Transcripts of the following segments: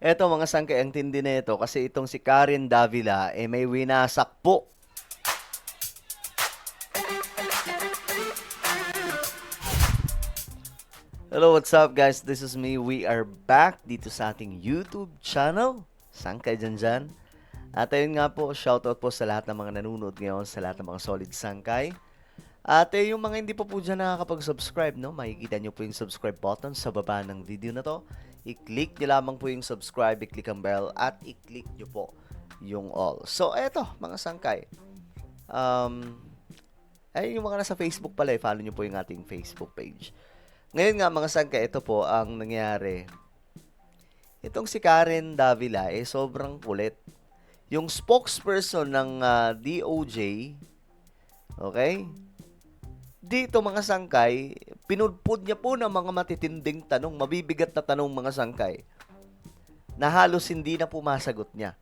Eto mga sangkay, ang tindi na ito kasi itong si Karen Davila may winasak po. Hello, what's up guys? This is me. We are back dito sa ating YouTube channel. Sangkay dyan. At ayun nga po, shoutout po sa lahat ng mga nanonood ngayon, sa lahat ng mga solid sangkay. At yung mga hindi pa po dyan nakakapag-subscribe, no? Makikita nyo po yung subscribe button sa baba ng video na to. I-click nyo lamang po yung subscribe, i-click ang bell, at i-click nyo po yung all. So, eto, mga sangkay. Ay, yung mga nasa Facebook pala, follow nyo po yung ating Facebook page. Ngayon nga, mga sangkay, ito po ang nangyari. Itong si Karen Davila, sobrang kulit. Yung spokesperson ng DOJ, okay? Dito mga sangkay, pinudpud niya po ng mga matitinding tanong, mabibigat na tanong mga sangkay, na halos hindi na pumasagot niya.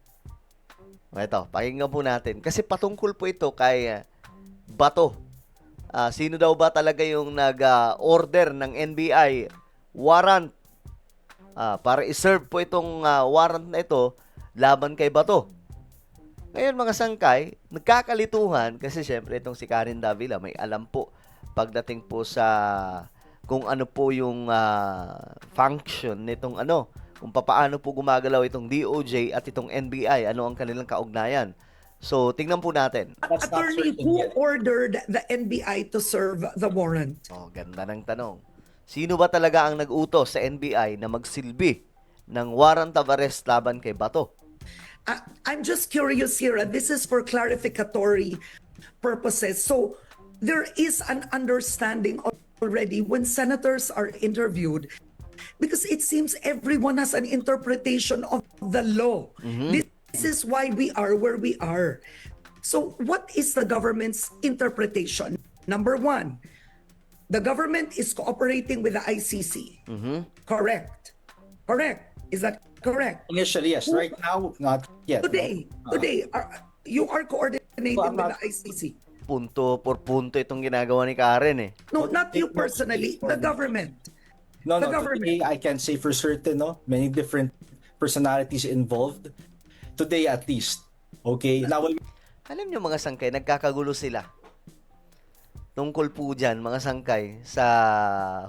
Ito, pakinggan po natin. Kasi patungkol po ito kay Bato. Sino daw ba talaga yung nag-order ng NBI warrant para iserve po itong warrant na ito laban kay Bato. Ngayon mga sangkay, nagkakalituhan kasi syempre itong si Karen Davila may alam po pagdating po sa kung ano po yung function nitong kung paano po gumagalaw itong DOJ at itong NBI, ano ang kanilang kaugnayan. So, tingnan po natin. Attorney, who ordered the NBI to serve the warrant? Oh, ganda ng tanong. Sino ba talaga ang nag-utos sa NBI na magsilbi ng warrant of arrest laban kay Bato? I'm just curious here. This is for clarificatory purposes. So there is an understanding already when senators are interviewed, because it seems everyone has an interpretation of the law. This is why we are where we are. So what is the government's interpretation? Number one, the government is cooperating with the ICC. Correct. Correct. Is that correct? Initially, yes. Right now, not yet. Today, you are coordinating with the ICC. Punto por punto itong ginagawa ni Karen No, not you personally, the government. No, The no. government. Today, I can say for certain, no, many different personalities involved. Today, at least. Okay. Now, Alam nyo mga sangkay, nagkakagulo sila. Tungkol po dyan, mga sangkay, sa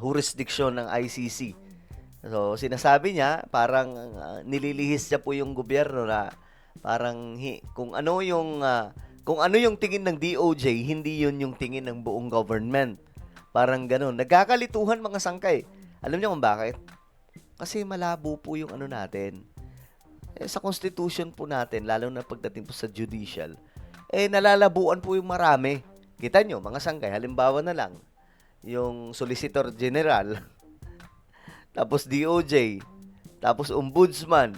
jurisdiction ng ICC. So, sinasabi niya, parang nililihis niya po yung gobyerno na parang kung ano yung tingin ng DOJ, hindi yun yung tingin ng buong government. Parang ganun. Nagkakalituhan mga sangkay. Alam niyo kung bakit? Kasi malabo po yung natin. Sa constitution po natin, lalo na pagdating po sa judicial, nalalabuan po yung marami. Kita nyo, mga sangkay, halimbawa na lang, yung Solicitor General, tapos DOJ, tapos Ombudsman,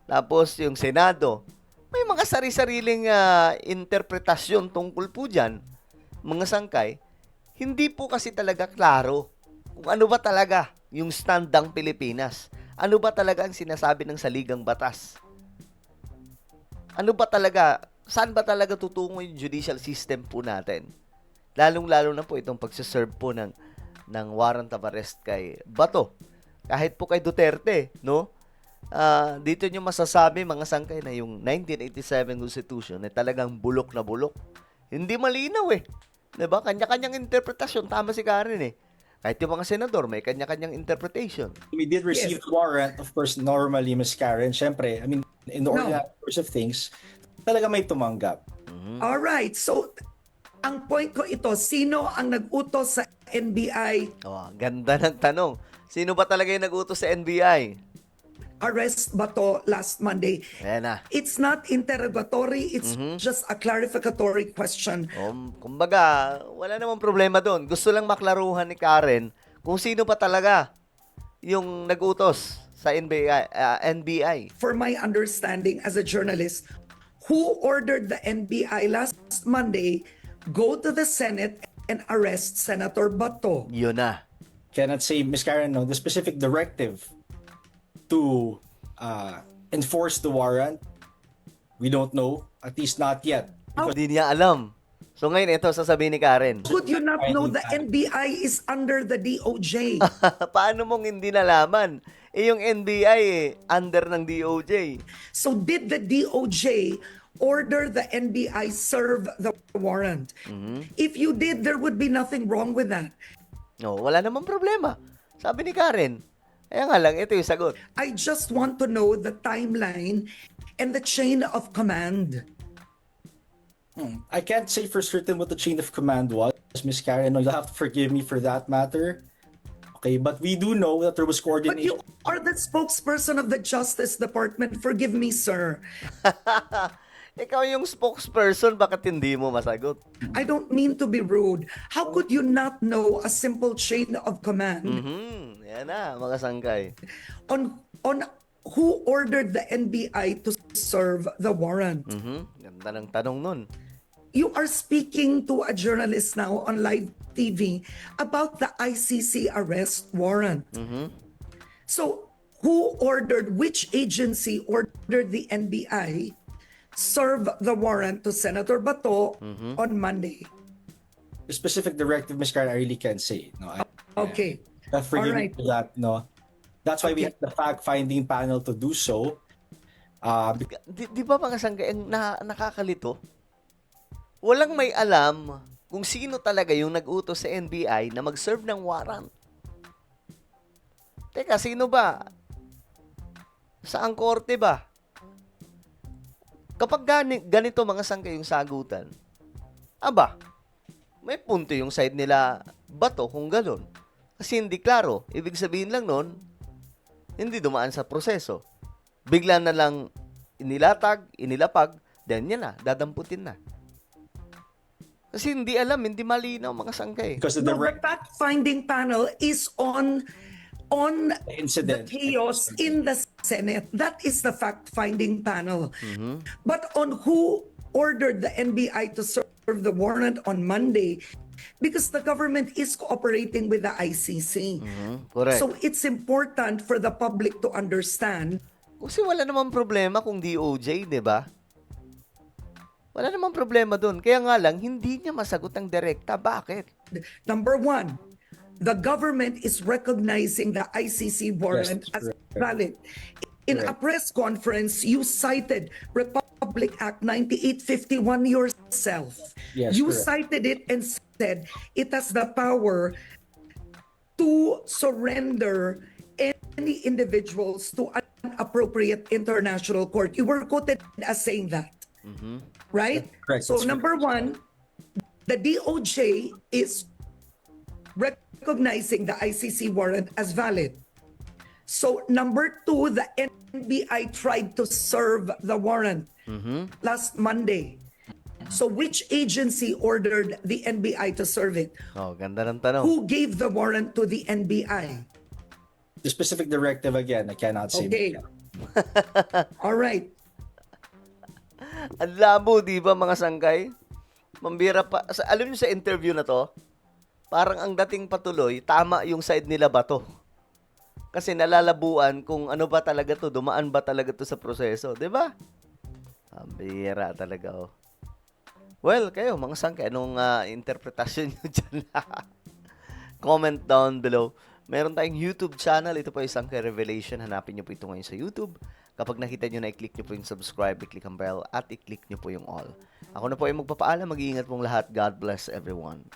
tapos yung Senado, may mga sari-sariling interpretasyon tungkol po dyan, mga sangkay. Hindi po kasi talaga klaro kung ano ba talaga yung stand ng Pilipinas. Ano ba talaga ang sinasabi ng saligang batas? Ano ba talaga, saan ba talaga tutungo yung judicial system po natin? Lalong-lalo na po itong pagsaserve po ng warrant of arrest kay Bato. Kahit po kay Duterte, no? Dito nyo masasabi, mga sangkay, na yung 1987 Constitution ay talagang bulok na bulok. Hindi malinaw Diba? Kanya-kanyang interpretasyon. Tama si Karen Kahit yung mga senador, may kanya-kanyang interpretation. we did receive the warrant, of course, normally, Ms. Karen. Siyempre, I mean, in the ordinary course of things, talaga may tumanggap. All right. So ang point ko ito, sino ang nag-utos sa NBI Oh, ganda ng tanong. Sino ba talaga yung nag-utos sa NBI? arrest Bato last Monday? Ayan na. It's not interrogatory, it's just a clarificatory question. Kumbaga, wala namang problema doon. Gusto lang maklaruhan ni Karen kung sino pa talaga yung nag-utos sa NBI. For my understanding as a journalist, who ordered the NBI last Monday go to the Senate and arrest Senator Bato? Yun na. Cannot say, Ms. Karen, no, the specific directive to enforce the warrant, we don't know, at least not yet. Hindi niya alam. So ngayon, ito sasabihin ni Karen. Could you not know the NBI is under the DOJ? Paano mong hindi nalaman? yung NBI under ng DOJ. So did the DOJ order the NBI serve the warrant? If you did, there would be nothing wrong with that. No, wala namang problema. Sabi ni Karen. Kaya nga lang, ito yung sagot. I just want to know the timeline and the chain of command. I can't say for certain what the chain of command was, Miss Karen. No, you'll have to forgive me for that matter. Okay, but we do know that there was But coordination. you are the spokesperson of the Justice Department. Forgive me, sir. Ikaw yung spokesperson, bakit hindi mo masagot? I don't mean to be rude. How could you not know a simple chain of command Yan na, mga sangkay. on who ordered the NBI to serve the warrant? Ganda ng tanong nun. You are speaking to a journalist now on live TV about the ICC arrest warrant. So, who ordered, which agency ordered the NBI serve the warrant to Senator Bato on Monday? The specific directive, Miss Karen, I really can't say. No, Okay. forgive me Alright. for that. No, that's why we have the fact-finding panel to do so. Di ba mga sangkay, ang nakakalito? Walang may alam kung sino talaga yung nag-utos sa NBI na mag-serve ng warrant. Teka, sino ba? Saang korte ba? Kapag ganito mga sangkay yung sagutan, aba, may punto yung side nila Bato kung gano'n. Kasi hindi klaro. Ibig sabihin lang nun, hindi dumaan sa proseso. Bigla na lang inilapag, then yan na, dadamputin na. Kasi hindi alam, hindi malinaw mga sangkay. Because the No, the direct fact-finding panel is on the incident. chaos in the Senate. That is the fact-finding panel. But on who ordered the NBI to serve the warrant on Monday, because the government is cooperating with the ICC. Correct. So it's important for the public to understand. Kasi wala namang problema kung DOJ, di ba? Wala namang problema doon. Kaya nga lang, hindi niya masagot ang direkta. Bakit? Number one, the government is recognizing the ICC warrant Yes, as correct. valid. In a press conference, you cited Republic Act 9851 yourself. Yes, You correct. cited it and said it has the power to surrender any individuals to an appropriate international court. You were quoted as saying that. Right? Correct, So that's number one, the DOJ is recognizing the ICC warrant as valid. So number two, the NBI tried to serve the warrant last Monday. So which agency ordered the NBI to serve it? Oh, ganda ng tanong. Who gave the warrant to the NBI? The specific directive, again, I cannot say. Okay. All right. Ang labo, di ba mga sangkay? Mambira pa. Alam niyo sa interview na to, parang ang dating patuloy, tama yung side nila Bato. Kasi nalalabuan kung ano ba talaga to, dumaan ba talaga to sa proseso, di ba? Ang bira talaga, oh. Well, kayo, mga sangkay, anong interpretasyon nyo dyan? Comment down below. Meron tayong YouTube channel. Ito po yung Sangkay Revelation. Hanapin nyo po ito ngayon sa YouTube. Kapag nakita nyo na, i-click nyo po yung subscribe, i-click ang bell, at i-click nyo po yung all. Ako na po ay magpapaalam. Mag-iingat pong lahat. God bless everyone.